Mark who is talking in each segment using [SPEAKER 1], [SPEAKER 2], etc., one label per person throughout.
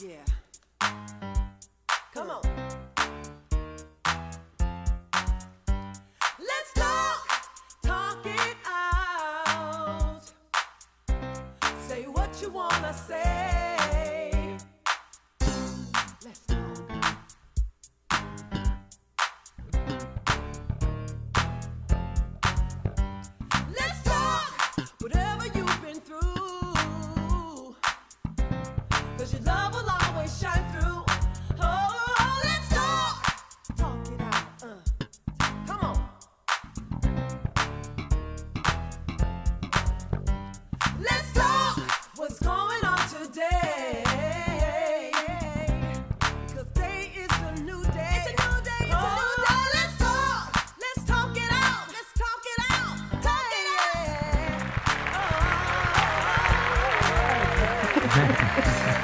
[SPEAKER 1] Yeah. Come on. Let's talk it out. Say what you wanna say. Let's talk. Let's talk whatever you've been through. 'Cause your love will always shine through. Oh, let's talk it out. Come on. Let's talk what's going on today. 'Cause day is a new day. It's a new day. It's a new day. Let's talk. Let's talk it out. Let's talk it out. Talk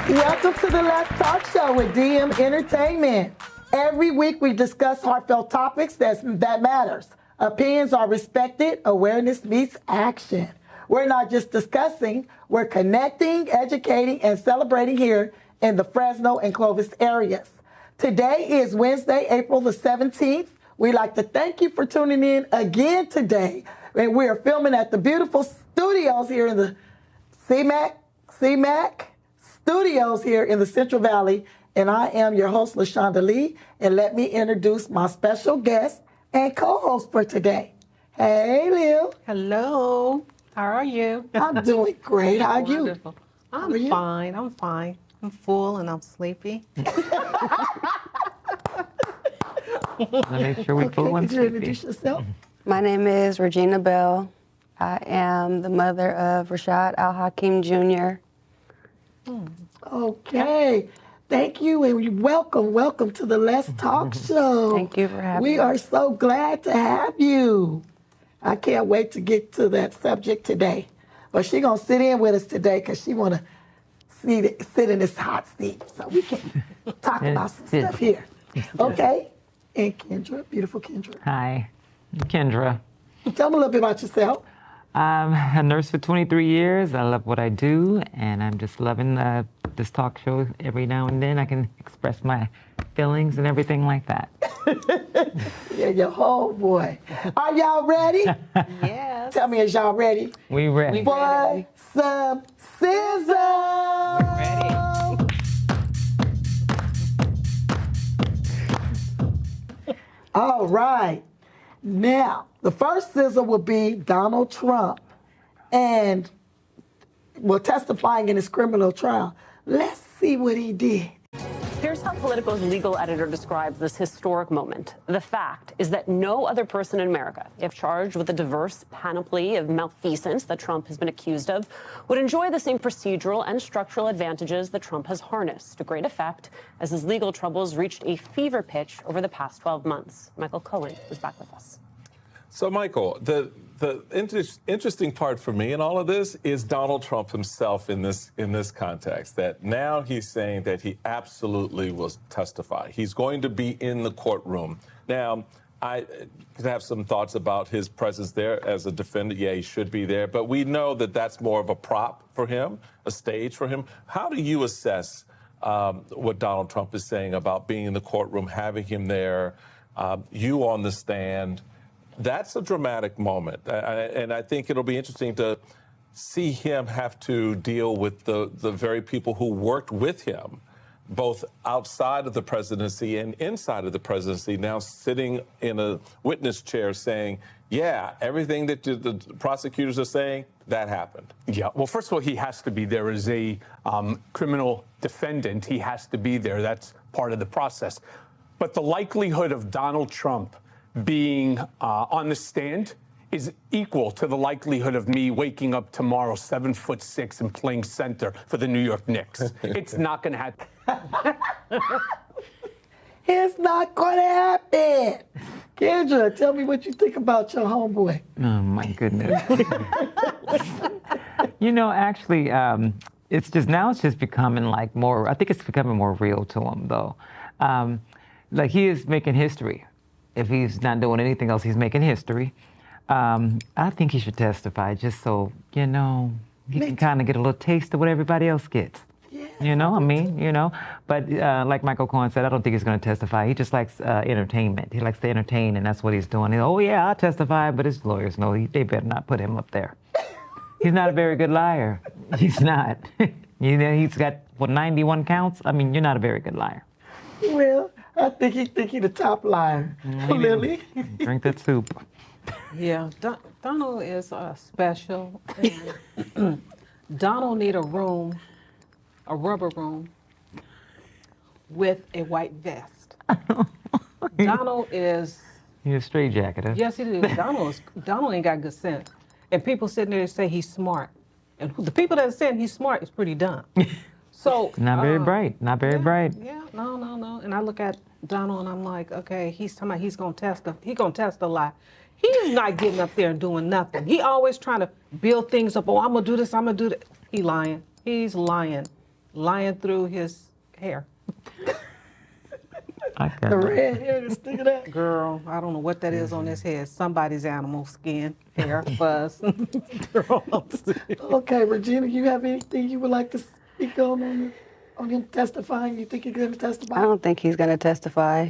[SPEAKER 2] Welcome to the Let's Talk Show with DM Entertainment. Every week we discuss heartfelt topics that matters. Opinions are respected. Awareness meets action. We're not just discussing, we're connecting, educating, and celebrating here in the Fresno and Clovis areas. Today is Wednesday, April the 17th. We'd like to thank you for tuning in again today. And we are filming at the beautiful studios here in the CMAC studios here in the Central Valley. And I am your host, Lashonda Lee. And let me introduce my special guest and co-host for today. Hey, Lil.
[SPEAKER 3] Hello. How are you?
[SPEAKER 2] I'm doing great. How are you?
[SPEAKER 3] Wonderful. I'm fine. I'm fine. I'm full and I'm sleepy.
[SPEAKER 4] Make sure we pull one
[SPEAKER 2] Could you introduce yourself?
[SPEAKER 5] My name is Ragina Bell. I am the mother of Rashad Hakim Jr.
[SPEAKER 2] Okay. Thank you and welcome to the Let's Talk Show.
[SPEAKER 5] Thank you for having me.
[SPEAKER 2] We are so glad to have you. I can't wait to get to that subject today. But she's going to sit in with us today because she want to sit in this hot seat so we can talk about some stuff here. Okay? And Kendra, beautiful Kendra.
[SPEAKER 4] Hi, Kendra.
[SPEAKER 2] Tell me a little bit about yourself.
[SPEAKER 4] I'm a nurse for 23 years. I love what I do, and I'm just loving this talk show. Every now and then I can express my feelings and everything like that.
[SPEAKER 2] Yeah, your whole boy. Are y'all ready?
[SPEAKER 3] Yes.
[SPEAKER 2] Tell me, is y'all ready?
[SPEAKER 4] We ready.
[SPEAKER 2] For some Sizzle.
[SPEAKER 3] Ready.
[SPEAKER 2] All right. Now, the first Sizzle will be Donald Trump and testifying in his criminal trial. Let's see what he did.
[SPEAKER 6] Here's how Politico's legal editor describes this historic moment. The fact is that no other person in America, if charged with a diverse panoply of malfeasance that Trump has been accused of, would enjoy the same procedural and structural advantages that Trump has harnessed to great effect as his legal troubles reached a fever pitch over the past 12 months. Michael Cohen is back with us.
[SPEAKER 7] So, Michael, the interesting part for me in all of this is Donald Trump himself in this context, that now he's saying that he absolutely will testify. He's going to be in the courtroom. Now, I could have some thoughts about his presence there as a defendant. Yeah, he should be there. But we know that that's more of a prop for him, a stage for him. How do you assess what Donald Trump is saying about being in the courtroom, having him there, you on the stand? That's a dramatic moment, and I think it'll be interesting to see him have to deal with the very people who worked with him, both outside of the presidency and inside of the presidency, now sitting in a witness chair saying, yeah, everything that the prosecutors are saying, that happened.
[SPEAKER 8] Yeah, well, first of all, he has to be there as a criminal defendant. He has to be there. That's part of the process. But the likelihood of Donald Trump being on the stand is equal to the likelihood of me waking up tomorrow 7'6" and playing center for the New York Knicks. It's not going to happen.
[SPEAKER 2] It's not going to happen. Kendra, tell me what you think about your homeboy.
[SPEAKER 4] Oh, my goodness. Actually, it's just becoming like more, I think it's becoming more real to him, though. Like, he is making history. If he's not doing anything else, he's making history. I think he should testify just so, he can kind of get a little taste of what everybody else gets.
[SPEAKER 2] Yeah.
[SPEAKER 4] You know, I mean, you know. But like Michael Cohen said, I don't think he's going to testify. He just likes entertainment. He likes to entertain, and that's what he's doing. Oh, yeah, I'll testify, but his lawyers know they better not put him up there. He's not a very good liar. He's not. You know, he's got, 91 counts? I mean, you're not a very good liar.
[SPEAKER 2] Well, I think he's the top liar. Lily?
[SPEAKER 4] Drink that soup.
[SPEAKER 3] Yeah, Donald is special. And Donald need a room, a rubber room, with a white vest. Donald is...
[SPEAKER 4] He's a straitjacket.
[SPEAKER 3] Yes, he is. Donald ain't got good sense. And people sitting there say he's smart. And the people that are saying he's smart is pretty dumb. So
[SPEAKER 4] Not very bright. Not very bright.
[SPEAKER 3] Yeah, no. And I look at Donald and I'm like, okay, he's talking about he's gonna test a lie. He is not getting up there and doing nothing. He always trying to build things up. Oh, I'm gonna do this, I'm gonna do that. He lying. He's lying. Lying through his hair.
[SPEAKER 2] The red hair that's sticking out.
[SPEAKER 3] Girl, I don't know what that is on his head. Somebody's animal skin, hair, fuzz. Girl,
[SPEAKER 2] Okay, Regina, you have anything you would like to speak on him testifying? You think he's going to testify?
[SPEAKER 5] I don't think he's going to testify.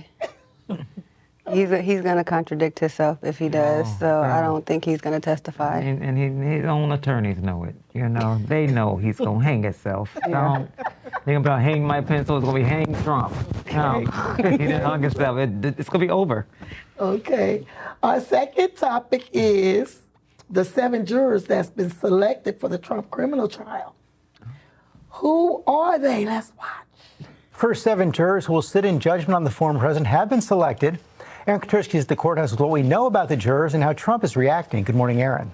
[SPEAKER 5] He's going to contradict himself if he does, so I don't think he's going to testify.
[SPEAKER 4] And his own attorneys know it. You know, they know he's going to hang himself. They're going to be hang my pencil. It's going to be hang Trump. No, he didn't hang himself. It's going to be over.
[SPEAKER 2] Okay. Our second topic is the 7 jurors that's been selected for the Trump criminal trial. Who are they? Let's watch.
[SPEAKER 9] First 7 jurors who will sit in judgment on the former president have been selected. Aaron Katursky is at the courthouse with what we know about the jurors and how Trump is reacting. Good morning, Aaron.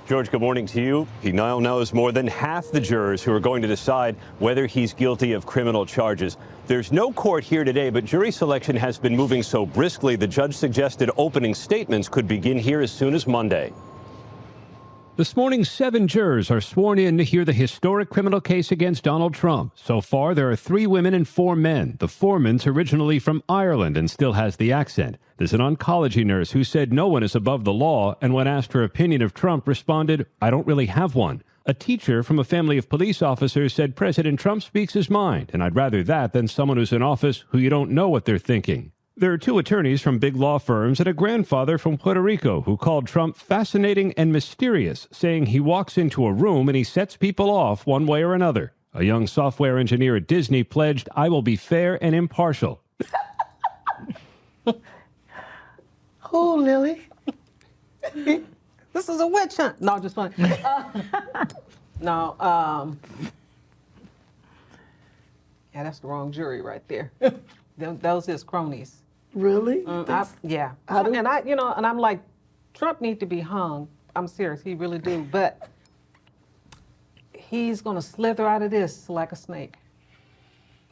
[SPEAKER 10] George, good morning to you. He now knows more than half the jurors who are going to decide whether he's guilty of criminal charges. There's no court here today, but jury selection has been moving so briskly, the judge suggested opening statements could begin here as soon as Monday.
[SPEAKER 11] This morning, 7 jurors are sworn in to hear the historic criminal case against Donald Trump. So far, there are 3 women and 4 men. The foreman's originally from Ireland and still has the accent. There's an oncology nurse who said no one is above the law, and when asked her opinion of Trump, responded, "I don't really have one." A teacher from a family of police officers said President Trump speaks his mind, and I'd rather that than someone who's in office who you don't know what they're thinking. There are 2 attorneys from big law firms and a grandfather from Puerto Rico who called Trump fascinating and mysterious, saying he walks into a room and he sets people off one way or another. A young software engineer at Disney pledged, "I will be fair and impartial."
[SPEAKER 2] Who, Lily?
[SPEAKER 3] this is a witch hunt. No, just fun. No, yeah, that's the wrong jury right there. Those his cronies.
[SPEAKER 2] Really?
[SPEAKER 3] Yeah. And I'm like, Trump need to be hung. I'm serious, he really do. But he's gonna slither out of this like a snake.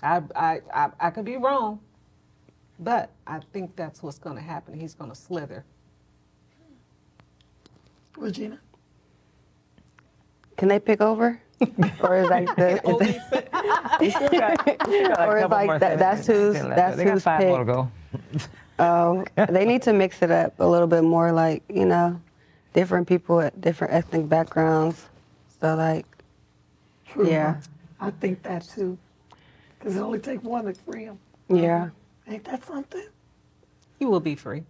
[SPEAKER 3] I could be wrong, but I think that's what's gonna happen. He's gonna slither.
[SPEAKER 2] Regina?
[SPEAKER 5] Can they pick over? Or is like the or is like that's who's picked? Oh, they need to mix it up a little bit more, like, different people at different ethnic backgrounds. So like,
[SPEAKER 2] True.
[SPEAKER 5] yeah.
[SPEAKER 2] I think that too. Because it only takes one to free him.
[SPEAKER 5] Yeah.
[SPEAKER 2] Ain't that something?
[SPEAKER 3] He will be free.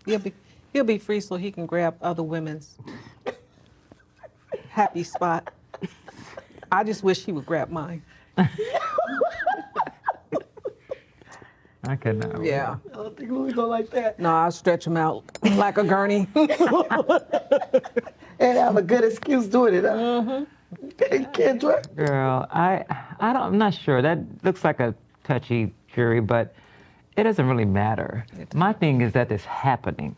[SPEAKER 3] He'll be free so he can grab other women's happy spot. I just wish he would grab mine.
[SPEAKER 4] I could not.
[SPEAKER 3] Yeah.
[SPEAKER 2] I don't think Louis go like that.
[SPEAKER 3] No, I'll stretch him out like a gurney.
[SPEAKER 2] And have a good excuse doing it. Kendra?
[SPEAKER 4] Girl, I'm not sure. That looks like a touchy jury, but it doesn't really matter. My thing is that it's happening.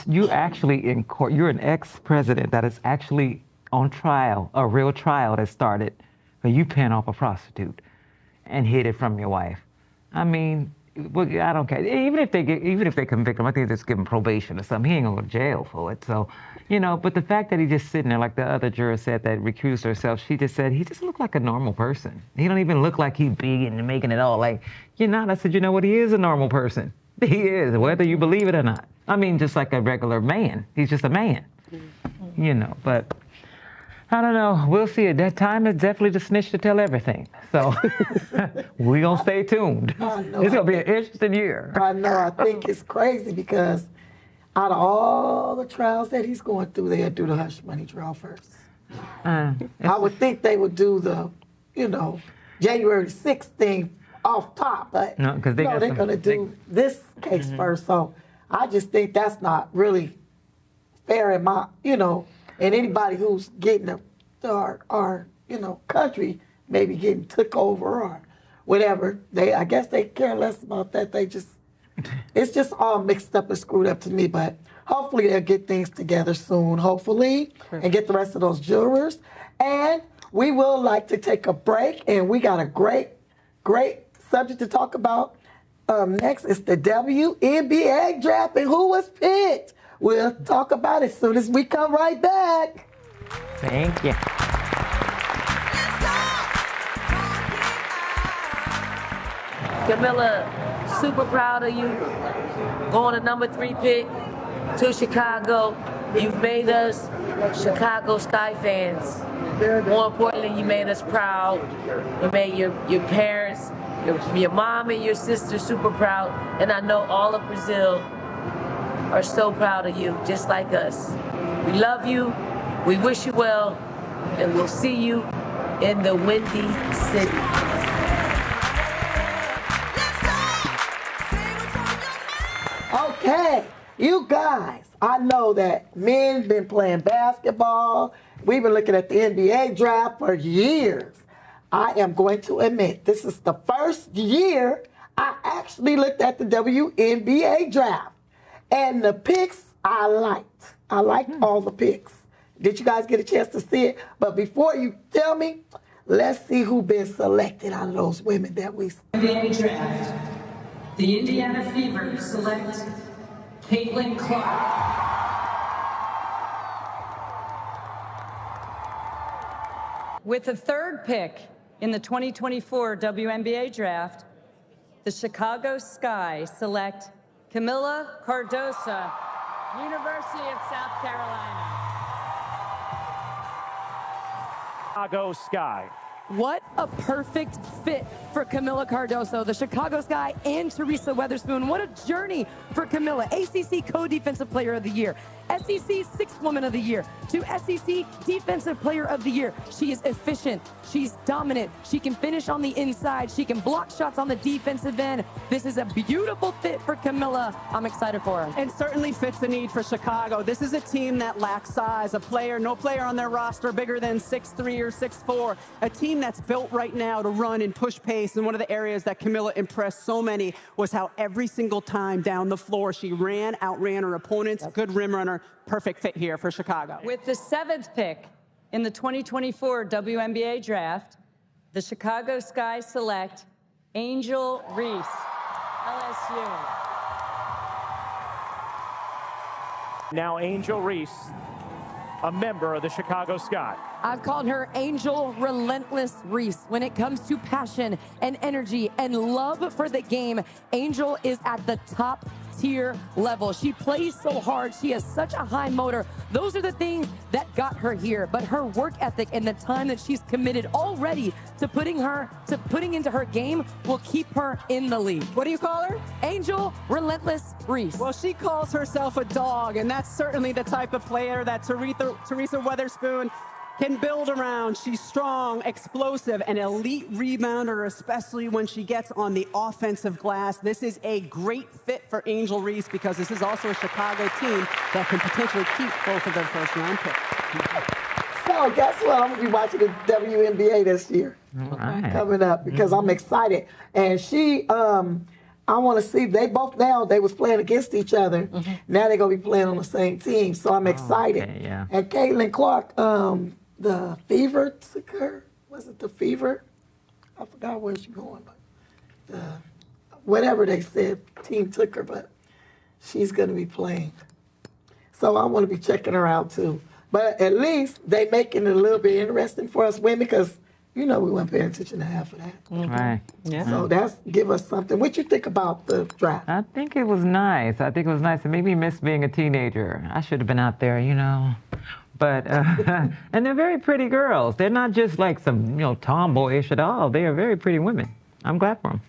[SPEAKER 4] You're actually in court. You're an ex-president that is actually on trial, a real trial that started when you paying off a prostitute and hid it from your wife. I mean, well, I don't care. Even if they convict him, I think they just give him probation or something. He ain't gonna go to jail for it. So, but the fact that he's just sitting there, like the other juror said that recused herself, she just said he just looked like a normal person. He don't even look like he's big and making it all like, you're not. I said, you know what? He is a normal person. He is, whether you believe it or not. I mean, just like a regular man. He's just a man. But I don't know. We'll see. At that time, it's definitely the snitch to tell everything. So we're going to stay tuned. It's going to be an interesting year.
[SPEAKER 2] I know. I think it's crazy because out of all the trials that he's going through, they'll do the hush money trial first. I would think they would do the, January 6th thing off top, but
[SPEAKER 4] no, they're
[SPEAKER 2] going to do this case first. So I just think that's not really fair in my, and anybody who's getting our country maybe getting took over or whatever. I guess they care less about that. It's just all mixed up and screwed up to me, but hopefully they'll get things together soon, hopefully, and get the rest of those jurors. And we will like to take a break, and we got a great subject to talk about. Next is the WNBA draft and who was picked. We'll talk about it as soon as we come right back.
[SPEAKER 4] Thank you.
[SPEAKER 12] Camilla, super proud of you. Going to number 3 pick to Chicago. You've made us Chicago Sky fans. More importantly, you made us proud. You made your parents, your mom and your sister super proud. And I know all of Brazil are so proud of you, just like us. We love you. We wish you well. And we'll see you in the Windy City.
[SPEAKER 2] Okay, you guys, I know that men been playing basketball. We've been looking at the NBA draft for years. I am going to admit, this is the first year I actually looked at the WNBA draft. And the picks I liked. I liked all the picks. Did you guys get a chance to see it? But before you tell me, let's see who's been selected out of those women that we...
[SPEAKER 13] NBA draft. The Indiana Fever select Caitlin Clark.
[SPEAKER 14] With the 3rd pick in the 2024 WNBA draft, the Chicago Sky select Camila Cardoso, University of South Carolina.
[SPEAKER 15] Chicago Sky.
[SPEAKER 16] What a perfect fit for Camila Cardoso, the Chicago Sky, and Teresa Weatherspoon. What a journey for Camila. ACC Co-Defensive Player of the Year, SEC Sixth Woman of the Year, to SEC Defensive Player of the Year. She is efficient. She's dominant. She can finish on the inside. She can block shots on the defensive end. This is a beautiful fit for Camila. I'm excited for her.
[SPEAKER 17] And certainly fits the need for Chicago. This is a team that lacks size. No player on their roster bigger than 6'3" or 6'4". A team that's built right now to run and push pace. And one of the areas that Camila impressed so many was how every single time down the floor she outran her opponents. Good rim runner. Perfect fit here for Chicago.
[SPEAKER 14] With the 7th pick in the 2024 WNBA draft, the Chicago Sky select Angel Reese, LSU.
[SPEAKER 15] Now Angel Reese, a member of the Chicago Sky.
[SPEAKER 16] I've called her Angel Relentless Reese. When it comes to passion and energy and love for the game, Angel is at the top tier level. She plays so hard. She has such a high motor. Those are the things that got her here. But her work ethic and the time that she's committed already to putting into her game will keep her in the league.
[SPEAKER 17] What do you call her?
[SPEAKER 16] Angel Relentless Reese.
[SPEAKER 17] Well, she calls herself a dog, and that's certainly the type of player that Teresa Weatherspoon can build around. She's strong, explosive, an elite rebounder, especially when she gets on the offensive glass. This is a great fit for Angel Reese because this is also a Chicago team that can potentially keep both of their first-round picks.
[SPEAKER 2] So guess what? I'm going to be watching the WNBA this year. Coming up because I'm excited. And she, I want to see, they was playing against each other. Now they're going to be playing on the same team. So I'm excited.
[SPEAKER 4] Okay, yeah.
[SPEAKER 2] And Caitlin Clark, the Fever took her. Was it the Fever? I forgot where she's going, but whatever they said, team took her, but she's going to be playing. So I want to be checking her out too. But at least they making it a little bit interesting for us women because You know we weren't paying attention to half of that.
[SPEAKER 4] Right.
[SPEAKER 3] Yeah.
[SPEAKER 2] So that's give us something. What you think about the draft?
[SPEAKER 4] I think it was nice. I think it was nice. It made me miss being a teenager. I should have been out there, you know. But, and they're very pretty girls. They're not just like some, you know, tomboyish at all. They are very pretty women. I'm glad for them.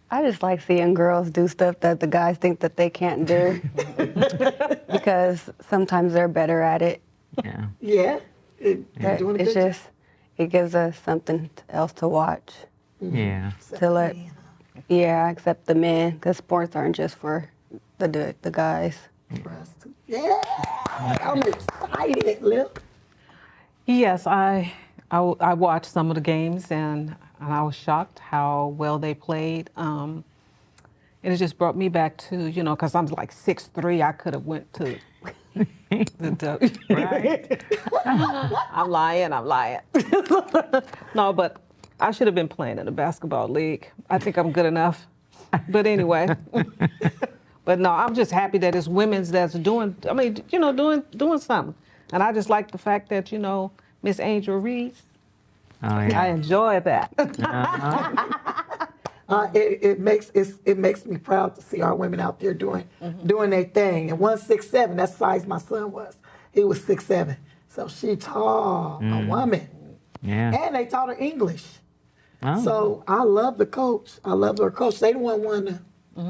[SPEAKER 5] I just like seeing girls do stuff that the guys think that they can't do. Because sometimes they're better at it.
[SPEAKER 4] Yeah.
[SPEAKER 2] Yeah.
[SPEAKER 5] It's just, it gives us something else to watch.
[SPEAKER 4] Yeah.
[SPEAKER 5] Yeah, except the men, because sports aren't just for the guys.
[SPEAKER 2] Yeah, I'm excited, Lil.
[SPEAKER 3] Yes, I watched some of the games and I was shocked how well they played. And it just brought me back to, you know, because I'm like 6'3", I could have went to the
[SPEAKER 4] Right.
[SPEAKER 3] I'm lying. No, but I should have been playing in the basketball league. I think I'm good enough. But anyway. But no, I'm just happy that it's women's that's doing, I mean, you know, doing something. And I just like the fact that, you know, Miss Angel Reese, I enjoy that.
[SPEAKER 2] It makes me proud to see our women out there doing their thing. And 167, that's the size my son was. He was 6'7". So she tall, a woman.
[SPEAKER 4] Yeah.
[SPEAKER 2] And they taught her English.
[SPEAKER 4] Oh.
[SPEAKER 2] So I love the coach. I love her coach. They the one won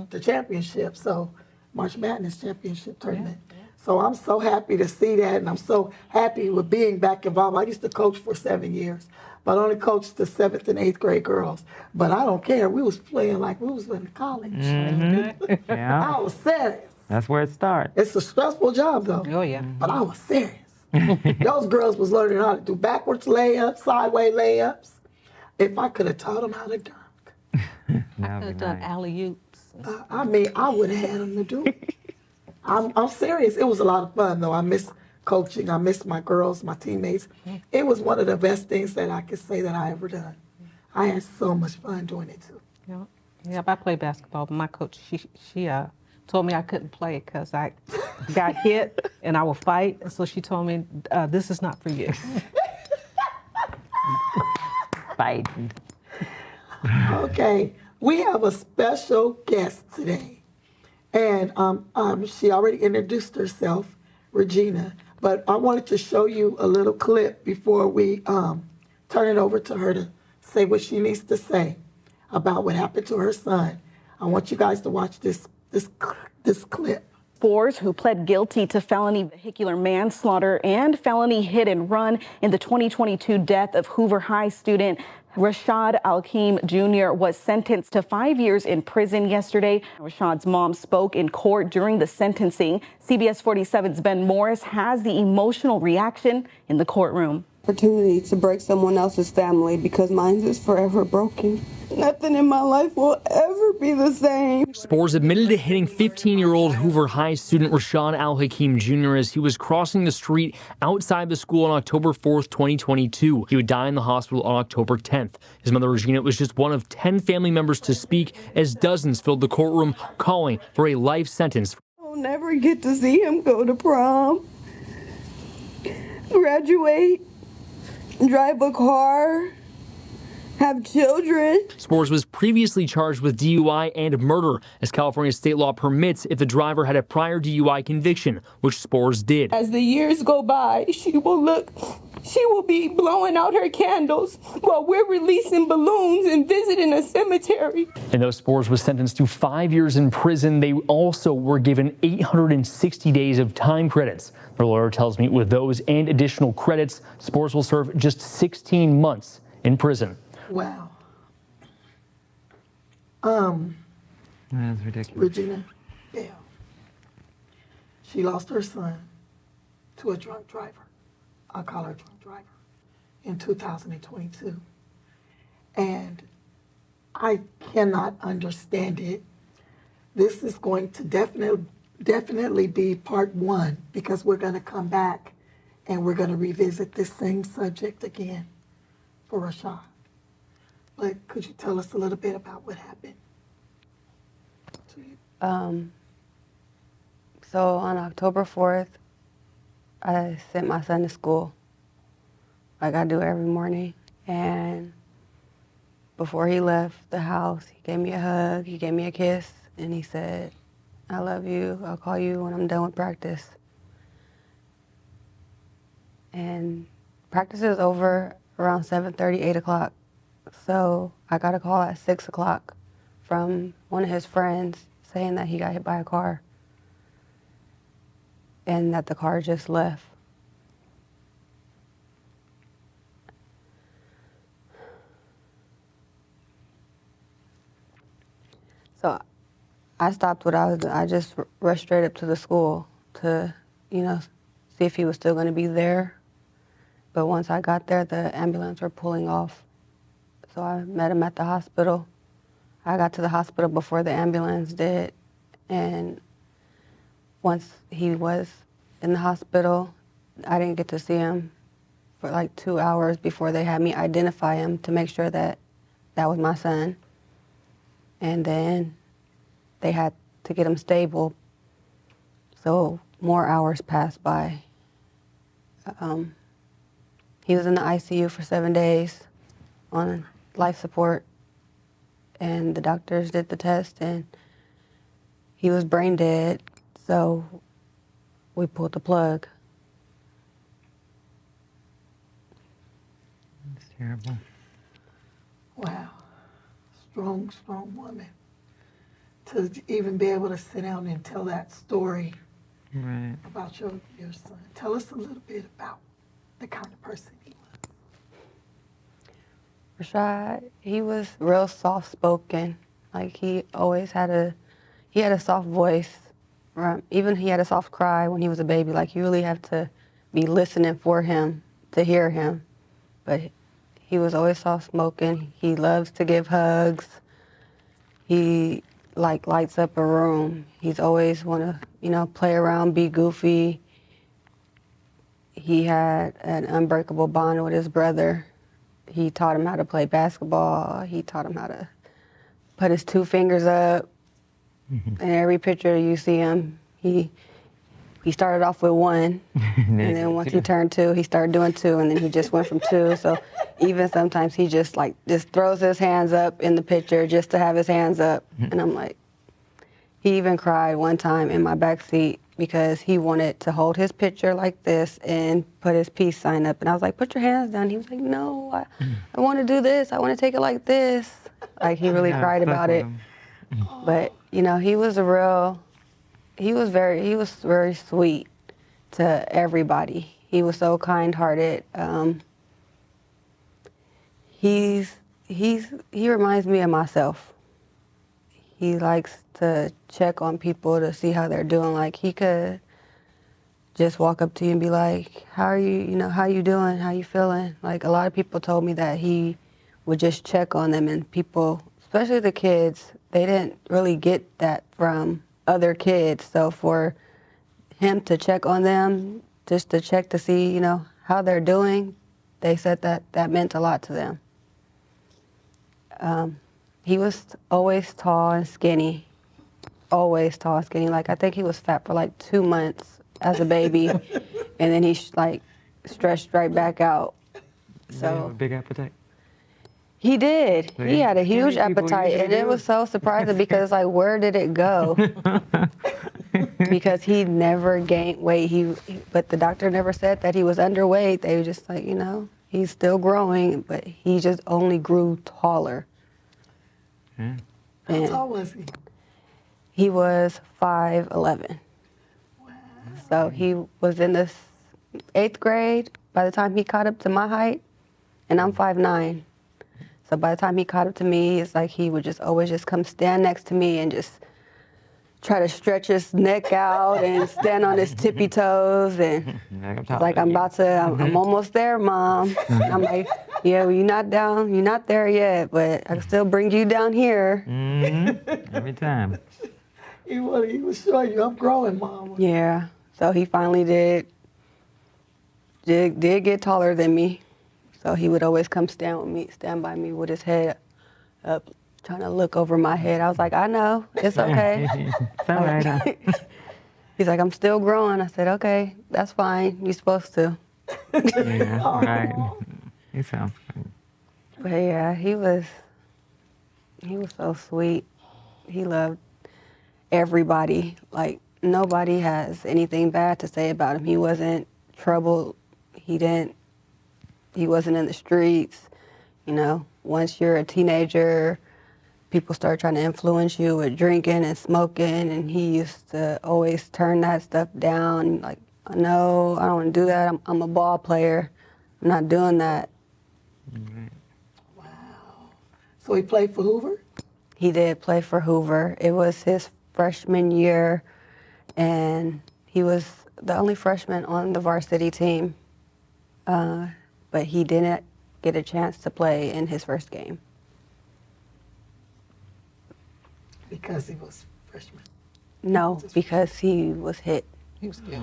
[SPEAKER 2] the championship. So March Madness championship tournament. Yeah. So I'm so happy to see that, and I'm so happy with being back involved. I used to coach for 7 years, but I only coached the 7th and 8th grade girls. But I don't care. We was playing like we was in college.
[SPEAKER 4] Yeah.
[SPEAKER 2] I was serious.
[SPEAKER 4] That's where it starts.
[SPEAKER 2] It's a stressful job, though.
[SPEAKER 3] Oh, yeah.
[SPEAKER 2] But I was serious. Those girls was learning how to do backwards layups, sideways layups. If I could have taught them how to dunk.
[SPEAKER 3] I could have done alley-oops.
[SPEAKER 2] I mean, I would have had them to do it. I'm serious. It was a lot of fun, though. I miss coaching. I miss my girls, my teammates. It was one of the best things that I could say that I ever done. I had so much fun doing it, too.
[SPEAKER 3] Yeah, I played basketball, but my coach, she told me I couldn't play because I got hit and I would fight. And so she told me, this is not for you.
[SPEAKER 4] Fighting.
[SPEAKER 2] Okay, we have a special guest today. And she already introduced herself, Ragina. But I wanted to show you a little clip before we turn it over to her to say what she needs to say about what happened to her son. I want you guys to watch this clip.
[SPEAKER 18] Spores, who pled guilty to felony vehicular manslaughter and felony hit and run in the 2022 death of Hoover High student Rashad Hakim Jr. was sentenced to 5 years in prison yesterday. Rashad's mom spoke in court during the sentencing. CBS 47's Ben Morris has the emotional reaction in the courtroom.
[SPEAKER 19] Opportunity to break someone else's family because mine is forever broken. Nothing in my life will ever be the same.
[SPEAKER 20] Spores admitted to hitting 15-year-old Hoover High student Rashad Hakim Jr. as he was crossing the street outside the school on October 4th, 2022. He would die in the hospital on October 10th. His mother, Ragina, was just one of 10 family members to speak as dozens filled the courtroom calling for a life sentence.
[SPEAKER 19] I'll never get to see him go to prom, graduate, drive a car, have children.
[SPEAKER 20] Spores was previously charged with DUI and murder, as California state law permits if the driver had a prior DUI conviction, which Spores did.
[SPEAKER 19] As the years go by, she will be blowing out her candles while we're releasing balloons and visiting a cemetery.
[SPEAKER 20] And though Spores was sentenced to 5 years in prison, they also were given 860 days of time credits. Their lawyer tells me with those and additional credits, Spores will serve just 16 months in prison.
[SPEAKER 2] Wow.
[SPEAKER 4] That's ridiculous.
[SPEAKER 2] Regina Bell. She lost her son to a drunk driver. I'll call her a drunk driver in 2022. And I cannot understand it. This is going to definitely be part one, because we're going to come back and we're going to revisit this same subject again for Rashad. But could you tell us a little bit about what happened to you?
[SPEAKER 5] So on October 4th, I sent my son to school. like I do every morning. And before he left the house, he gave me a hug, he gave me a kiss, and he said, I love you, I'll call you when I'm done with practice. And practice is over around 7:30, 8 o'clock. So I got a call at 6 o'clock from one of his friends saying that he got hit by a car and that the car just left. So I stopped what I was doing. I just rushed straight up to the school to, you know, see if he was still going to be there. But once I got there, the ambulance were pulling off. So I met him at the hospital. I got to the hospital before the ambulance did. And once he was in the hospital, I didn't get to see him for like 2 hours before they had me identify him to make sure that that was my son. And then they had to get him stable. So more hours passed by. He was in the ICU for 7 days on life support. And the doctors did the test and he was brain dead. So we pulled the plug.
[SPEAKER 4] It's terrible.
[SPEAKER 2] Wow. Strong woman. To even be able to sit down and tell that story about your son. Tell us a little bit about the kind of person he was.
[SPEAKER 5] Rashad, he was real soft-spoken. Like he always had a soft voice. Even he had a soft cry when he was a baby. Like you really have to be listening for him to hear him. But he was always soft-spoken. He loves to give hugs. He like lights up a room. He's always want to, you know, play around, be goofy. He had an unbreakable bond with his brother. He taught him how to play basketball. He taught him how to put his 2 fingers up. In every picture you see him, he started off with 1, and then once he turned 2, he started doing 2, and then he just went from 2. So even sometimes he just throws his hands up in the picture just to have his hands up. And I'm like, he even cried one time in my back seat because he wanted to hold his picture like this and put his peace sign up. And I was like, put your hands down. He was like, no, I want to do this. I want to take it like this. Like he really cried about it. But, you know, he was very sweet to everybody. He was so kind-hearted. He reminds me of myself. He likes to check on people to see how they're doing. Like he could just walk up to you and be like, how are you, you know, how you doing? How you feeling? Like a lot of people told me that he would just check on them, and people, especially the kids, they didn't really get that from other kids. So for him to check on them, just to check to see, you know, how they're doing, they said that meant a lot to them. He was always tall and skinny, always tall and skinny. Like I think he was fat for like 2 months as a baby, and then he like stretched right back out. So
[SPEAKER 4] did he have a big appetite?
[SPEAKER 5] He did.
[SPEAKER 4] So
[SPEAKER 5] he had a huge
[SPEAKER 4] people
[SPEAKER 5] appetite,
[SPEAKER 4] usually
[SPEAKER 5] and it
[SPEAKER 4] do.
[SPEAKER 5] was so surprising because like, where did it go? Because he never gained weight. But the doctor never said that he was underweight. They were just like, you know, he's still growing, but he just only grew taller.
[SPEAKER 2] How tall was he?
[SPEAKER 5] He was 5'11". Wow. So he was in the 8th grade by the time he caught up to my height, and I'm 5'9". So by the time he caught up to me, it's like he would just always just come stand next to me and just try to stretch his neck out and stand on his tippy toes, and like I'm almost there, Mom. I'm like, yeah, well, you're not there yet, but I can still bring you down here.
[SPEAKER 4] Every time.
[SPEAKER 2] He was showing you, I'm growing, Mom.
[SPEAKER 5] Yeah. So he finally did get taller than me. So he would always come stand by me with his head up, trying to look over my head. I was like, I know, it's okay.
[SPEAKER 4] It's all right.
[SPEAKER 5] He's like, I'm still growing. I said, okay, that's fine. You're supposed to.
[SPEAKER 4] Yeah, right. He sounds good.
[SPEAKER 5] But yeah, he was so sweet. He loved everybody. Like, nobody has anything bad to say about him. He wasn't troubled. He wasn't in the streets. You know, once you're a teenager, people start trying to influence you with drinking and smoking, and he used to always turn that stuff down. Like, no, I don't want to do that. I'm a ball player. I'm not doing that.
[SPEAKER 2] Wow. So he played for Hoover?
[SPEAKER 5] He did play for Hoover. It was his freshman year, and he was the only freshman on the varsity team. But he didn't get a chance to play in his first game.
[SPEAKER 2] Because he was freshman?
[SPEAKER 5] No, because he was hit.
[SPEAKER 2] He was hit.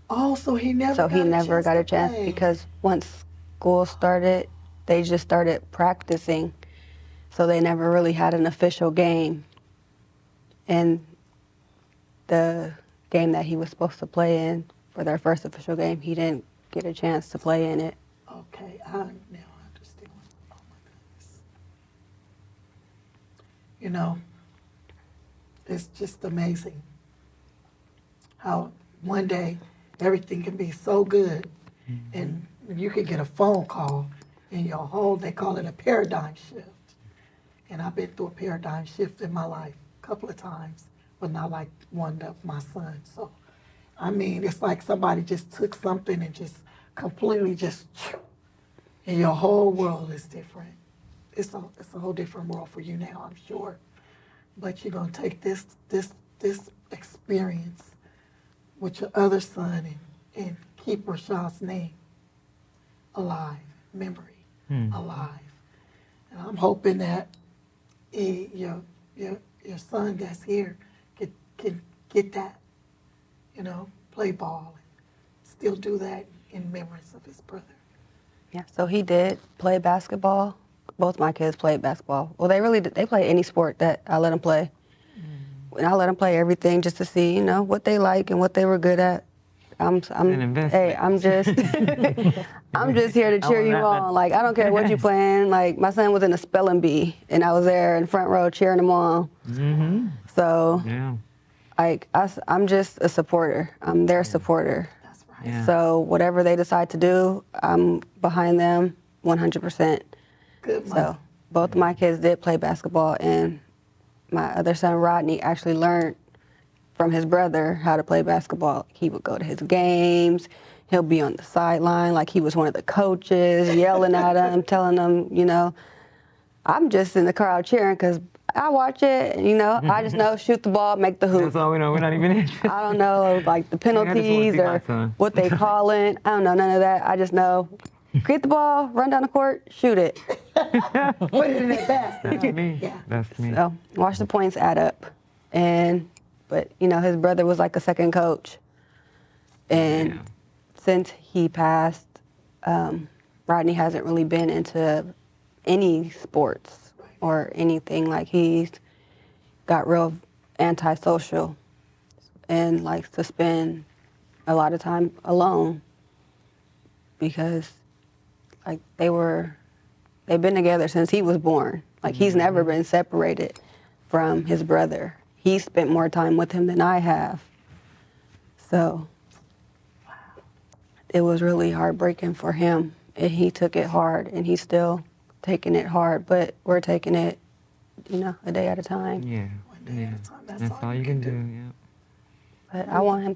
[SPEAKER 2] Oh, so he never
[SPEAKER 5] got a chance because once school started, they just started practicing. So they never really had an official game. And the game that he was supposed to play in for their first official game, he didn't get a chance to play in it.
[SPEAKER 2] Okay, now I understand. Oh my goodness. You know, it's just amazing how one day everything can be so good and you can get a phone call and they call it a paradigm shift. And I've been through a paradigm shift in my life a couple of times, but not like one of my sons. So, I mean, it's like somebody just took something and just completely and your whole world is different. It's a whole different world for you now, I'm sure. But you're gonna take this experience with your other son and keep Rashad's name alive, memory alive. And I'm hoping that your son that's here can get that, you know, play ball and still do that in remembrance of his brother.
[SPEAKER 5] Yeah, so he did play basketball. Both my kids played basketball. Well, they play any sport that I let them play. And I let them play everything just to see, you know, what they like and what they were good at. I'm just here to cheer you on. Like, I don't care what you're playing. Like, my son was in a spelling bee, and I was there in front row cheering him on. So, like, I'm just a supporter. I'm their supporter. That's right. Yeah. So whatever they decide to do, I'm behind them 100%.
[SPEAKER 2] Good.
[SPEAKER 5] So both of my kids did play basketball, and my other son, Rodney, actually learned from his brother how to play basketball. He would go to his games. He'll be on the sideline like he was one of the coaches, yelling at him, telling him, you know, I'm just in the crowd cheering because I watch it, you know, I just know shoot the ball, make the hoop.
[SPEAKER 4] That's all we know. We're not even interested.
[SPEAKER 5] I don't know, like, the penalties or what they call it. I don't know none of that. I just know get the ball, run down the court, shoot it.
[SPEAKER 2] Put it in that basket.
[SPEAKER 4] That's me.
[SPEAKER 2] Yeah.
[SPEAKER 4] That's me.
[SPEAKER 5] So watch the points add up. But, you know, his brother was like a second coach. And since he passed, Rodney hasn't really been into any sports or anything. Like, he's got real antisocial and likes to spend a lot of time alone because, like, they've been together since he was born. Like, he's never been separated from his brother. He spent more time with him than I have. So it was really heartbreaking for him, and he took it hard, and he's still taking it hard, but we're taking it, you know, a day at a time.
[SPEAKER 4] Yeah.
[SPEAKER 2] One day at a time.
[SPEAKER 4] That's all you can do. Yeah.
[SPEAKER 5] But I want him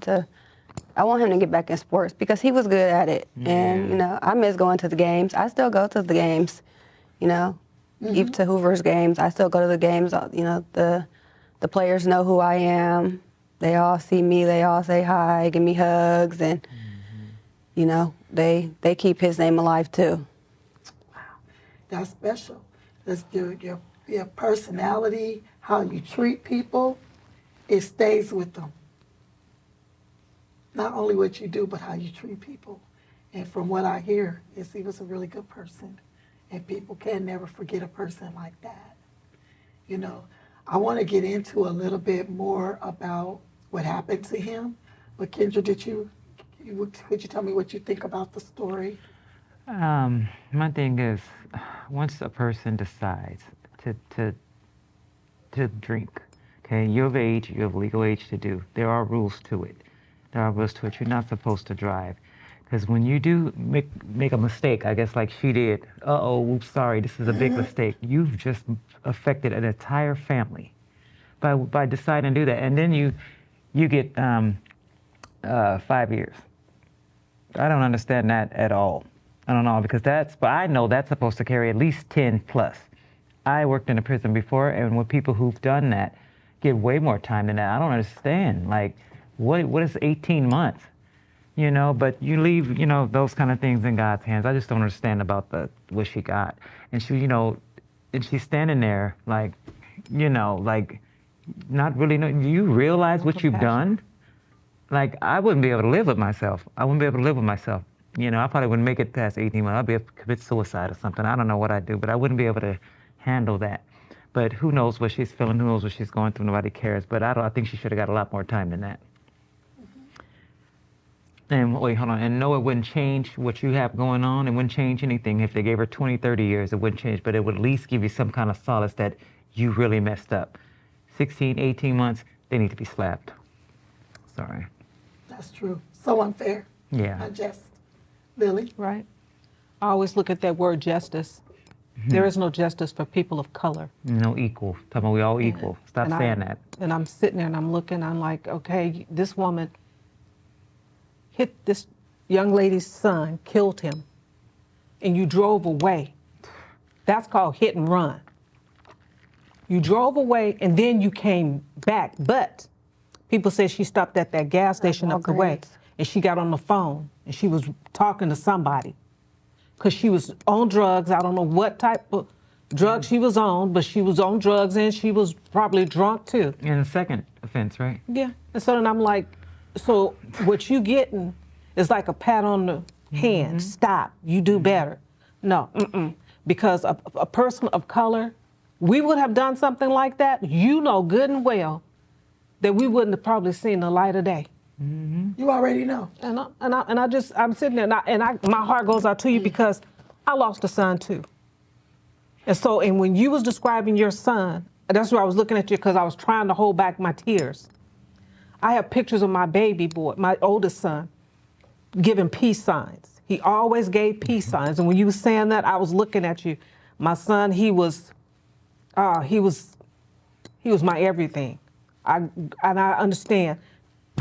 [SPEAKER 5] to get back in sports because he was good at it. Yeah. And, you know, I miss going to the games. I still go to the games, you know, even to Hoover's games. I still go to the games. You know, the players know who I am. They all see me. They all say hi, give me hugs, and, you know, they keep his name alive, too.
[SPEAKER 2] Wow. That's special. That's your personality, how you treat people, it stays with them. Not only what you do, but how you treat people. And from what I hear, he was a really good person. And people can never forget a person like that. You know, I want to get into a little bit more about what happened to him. But Kendra, did you Could you tell me what you think about the story?
[SPEAKER 4] My thing is, once a person decides to drink, okay, you have age, you have legal age to do. There are rules to it. You're not supposed to drive. Because when you do make a mistake, I guess like she did, oops, sorry, this is a big mistake. You've just affected an entire family by deciding to do that. And then you get 5 years. I don't understand that at all. I don't know, because but I know that's supposed to carry at least 10 plus. I worked in a prison before, and with people who've done that get way more time than that. I don't understand. Like, what is 18 months? You know, but you leave, those kind of things in God's hands. I just don't understand about what she got. And she, and she's standing there like, not really knowing. Do you realize what you've done? Like, I wouldn't be able to live with myself. I probably wouldn't make it past 18 months. I'd be able to commit suicide or something. I don't know what I'd do, but I wouldn't be able to handle that. But who knows what she's feeling? Who knows what she's going through? Nobody cares. But I think she should have got a lot more time than that. And wait, hold on. And no, it wouldn't change what you have going on. It wouldn't change anything. If they gave her 20, 30 years, it wouldn't change. But it would at least give you some kind of solace that you really messed up. 16, 18 months, they need to be slapped. Sorry.
[SPEAKER 2] That's true. So unfair.
[SPEAKER 4] Yeah.
[SPEAKER 2] Unjust. Lily?
[SPEAKER 3] Right. I always look at that word justice. Mm-hmm. There is no justice for people of color.
[SPEAKER 4] No equal. Tell me we all equal. Stop saying that.
[SPEAKER 3] And I'm sitting there and I'm looking, I'm like, okay, this woman hit this young lady's son, killed him, and you drove away. That's called hit and run. You drove away and then you came back, but people say she stopped at that gas station up the way and she got on the phone and she was talking to somebody because she was on drugs. I don't know what type of drugs she was on, but she was on drugs and she was probably drunk too.
[SPEAKER 4] And the second offense, right?
[SPEAKER 3] Yeah. And so then I'm like, so what you getting is like a pat on the hand. Stop. You do better. No. Because a person of color, we would have done something like that. You know good and well that we wouldn't have probably seen the light of day.
[SPEAKER 2] You already know.
[SPEAKER 3] I'm sitting there and my heart goes out to you because I lost a son too. And when you was describing your son, that's where I was looking at you because I was trying to hold back my tears. I have pictures of my baby boy, my oldest son, giving peace signs. He always gave peace signs. And when you were saying that, I was looking at you. My son, he was my everything. I understand.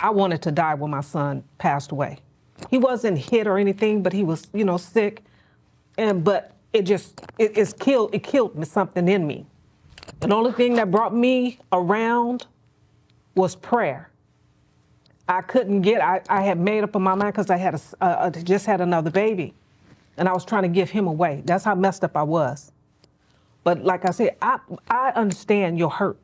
[SPEAKER 3] I wanted to die when my son passed away. He wasn't hit or anything, but he was, sick. But it killed me, something in me. And the only thing that brought me around was prayer. I had made up in my mind because I had just had another baby and I was trying to give him away. That's how messed up I was. But like I said, I understand your hurt.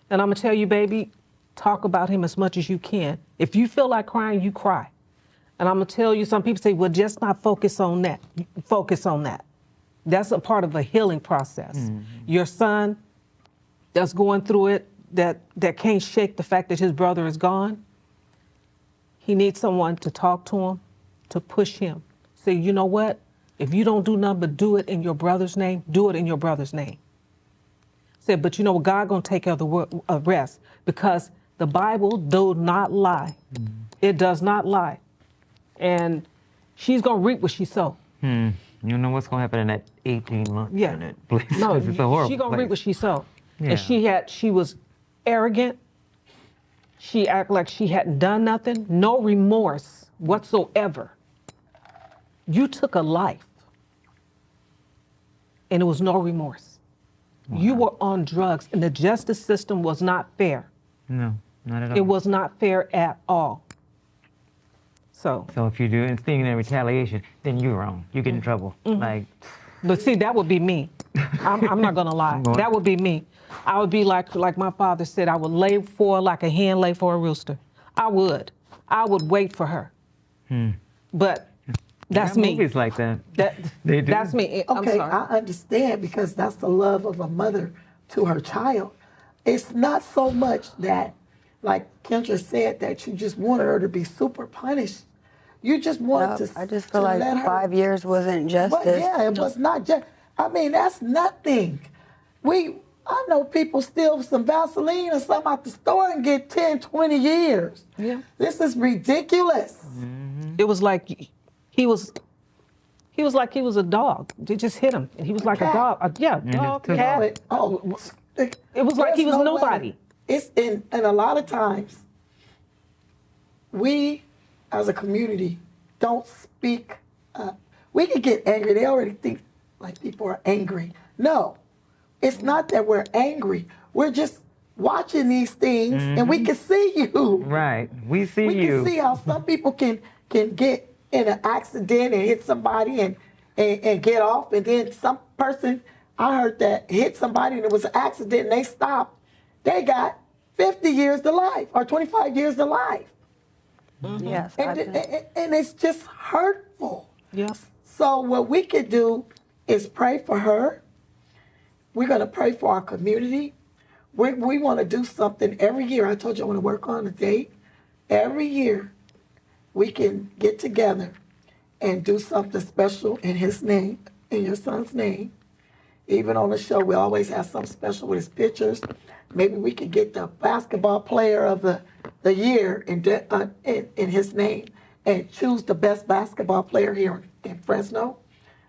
[SPEAKER 3] And I'm gonna tell you, baby, talk about him as much as you can. If you feel like crying, you cry. And I'm gonna tell you, some people say, well, just not focus on that. Focus on that. That's a part of a healing process. Your son that's going through it, that can't shake the fact that his brother is gone, he needs someone to talk to him, to push him. Say, you know what? If you don't do nothing but do it in your brother's name, do it in your brother's name. Say, but you know what? God gonna take care of the rest because the Bible does not lie. It does not lie. And she's gonna reap what she sowed.
[SPEAKER 4] You know what's gonna happen in that 18 months?
[SPEAKER 3] Yeah.
[SPEAKER 4] No, it's a horrible
[SPEAKER 3] she's gonna reap what she sowed.
[SPEAKER 4] Yeah.
[SPEAKER 3] And she was arrogant. She acted like she hadn't done nothing. No remorse whatsoever. You took a life, and it was no remorse. Wow. You were on drugs, and the justice system was not fair.
[SPEAKER 4] No, not at all.
[SPEAKER 3] It was not fair at all. So
[SPEAKER 4] if you do anything in retaliation, then you're wrong. You get in trouble.
[SPEAKER 3] But see, that would be me. I'm not gonna lie. That would be me. I would be like my father said, I would lay for like a hen lay for a rooster. I would wait for her. But that's me.
[SPEAKER 4] Movies like that.
[SPEAKER 3] They do. That's me. I'm
[SPEAKER 2] Okay,
[SPEAKER 3] sorry.
[SPEAKER 2] I understand because that's the love of a mother to her child. It's not so much that like Kendra said, that you just wanted her to be super punished. You just wanted to.
[SPEAKER 5] I just feel like
[SPEAKER 2] let her,
[SPEAKER 5] 5 years wasn't justice.
[SPEAKER 2] But yeah, it was not just. I mean, that's nothing. I know people steal some Vaseline or something out the store and get 10, 20 years.
[SPEAKER 3] Yeah.
[SPEAKER 2] This is ridiculous.
[SPEAKER 3] Mm-hmm. It was like he was like he was a dog. They just hit him. He was like a dog. Dog, cat. It was like he was nobody.
[SPEAKER 2] It's and a lot of times we as a community don't speak up. We can get angry. They already think like people are angry. No, it's not that we're angry. We're just watching these things and we can see you.
[SPEAKER 4] Right. We see you.
[SPEAKER 2] We can see how some people can get in an accident and hit somebody and get off. And then some person, I heard that hit somebody and it was an accident and they stopped. They got 50 years to life or 25 years to life.
[SPEAKER 5] Mm-hmm. Yes.
[SPEAKER 2] And it's just hurtful.
[SPEAKER 3] Yes.
[SPEAKER 2] So what we could do is pray for her. We're going to pray for our community. We want to do something every year. I told you I want to work on a date. Every year we can get together and do something special in his name, in your son's name. Even on the show, we always have something special with his pictures. Maybe we could get the basketball player of the year in his name and choose the best basketball player here in Fresno,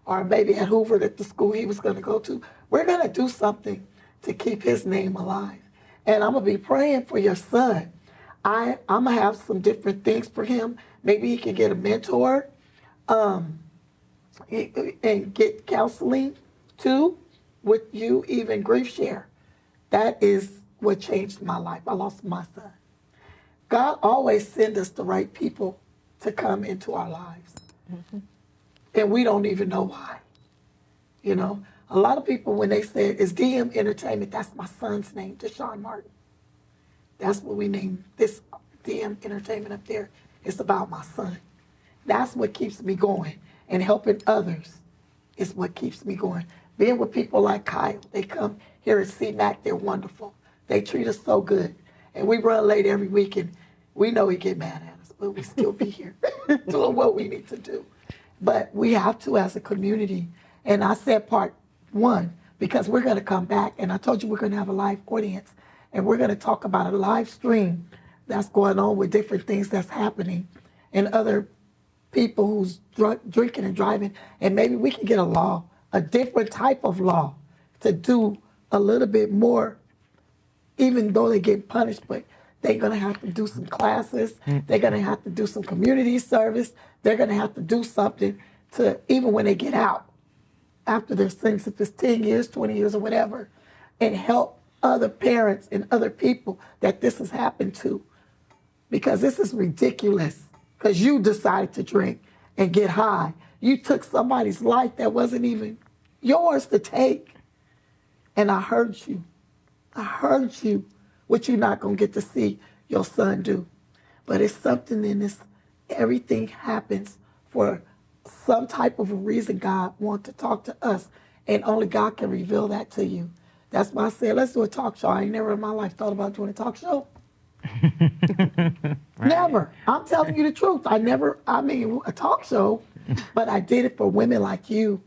[SPEAKER 2] or maybe at Hoover at the school he was going to go to. We're going to do something to keep his name alive. And I'm going to be praying for your son. I'm going to have some different things for him. Maybe he can get a mentor and get counseling too with you, even grief share. That is what changed my life. I lost my son. God always sends us the right people to come into our lives. Mm-hmm. And we don't even know why. You know, a lot of people, when they say it's DM Entertainment, that's my son's name, Deshaun Martin. That's what we named this DM Entertainment up there. It's about my son. That's what keeps me going. And helping others is what keeps me going. Being with people like Kyle, they come here at CMAC, they're wonderful. They treat us so good. And we run late every week, and we know he get mad at us, but we still be here doing what we need to do. But we have to as a community. And I said part one, because we're going to come back, and I told you we're going to have a live audience, and we're going to talk about a live stream that's going on with different things that's happening and other people who's drinking and driving. And maybe we can get a law, a different type of law, to do a little bit more, even though they get punished, but they're going to have to do some classes. They're going to have to do some community service. They're going to have to do something to, even when they get out, after their sentence, if it's 10 years, 20 years, or whatever, and help other parents and other people that this has happened to. Because this is ridiculous, because you decided to drink and get high. You took somebody's life that wasn't even yours to take. And I heard you. I heard you, what you're not going to get to see your son do. But it's something in this, everything happens for some type of a reason. God wants to talk to us, and only God can reveal that to you. That's why I said, let's do a talk show. I ain't never in my life thought about doing a talk show. Right. Never. I'm telling you the truth. I mean, a talk show, but I did it for women like you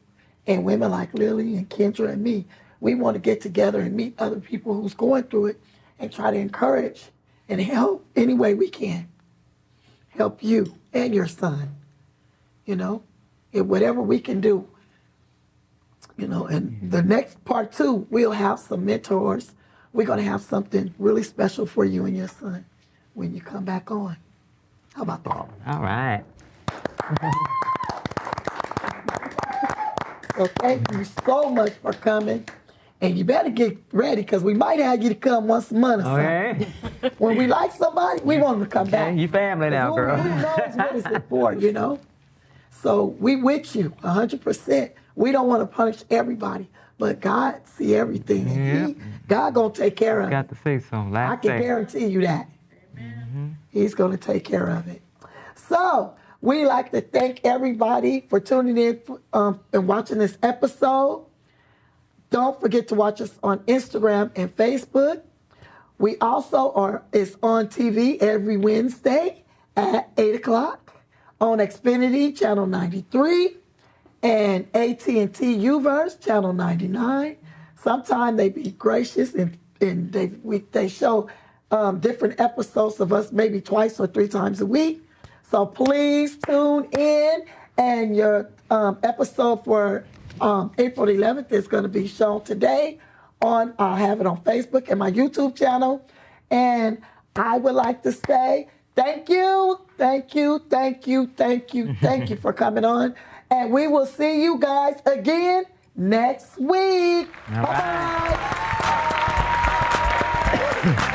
[SPEAKER 2] and women like Lilly and Kendra and me. We want to get together and meet other people who's going through it and try to encourage and help any way we can. Help you and your son, you know, in whatever we can do. You know, and the next part two, we'll have some mentors. We're going to have something really special for you and your son when you come back on. How about that?
[SPEAKER 4] All right.
[SPEAKER 2] So thank you so much for coming. And you better get ready, because we might have you to come once a month or something. Okay. When we like somebody, we want them to come back.
[SPEAKER 4] You family now, girl.
[SPEAKER 2] Who knows what is it for, you know? So we with you 100%. We don't want to punish everybody, but God see everything. And God going to take care of it.
[SPEAKER 4] Got to say something.
[SPEAKER 2] I can guarantee you that. He's going to take care of it. So we like to thank everybody for tuning in and watching this episode. Don't forget to watch us on Instagram and Facebook. We also it's on TV every Wednesday at 8 o'clock on Xfinity, Channel 93, and AT&T Uverse, Channel 99. Sometimes they be gracious and they show different episodes of us maybe twice or 3 times a week. So please tune in, and your episode for April 11th is going to be shown today. I'll have it on Facebook and my YouTube channel. And I would like to say thank you for coming on. And we will see you guys again next week.
[SPEAKER 4] All right.
[SPEAKER 2] Bye-bye.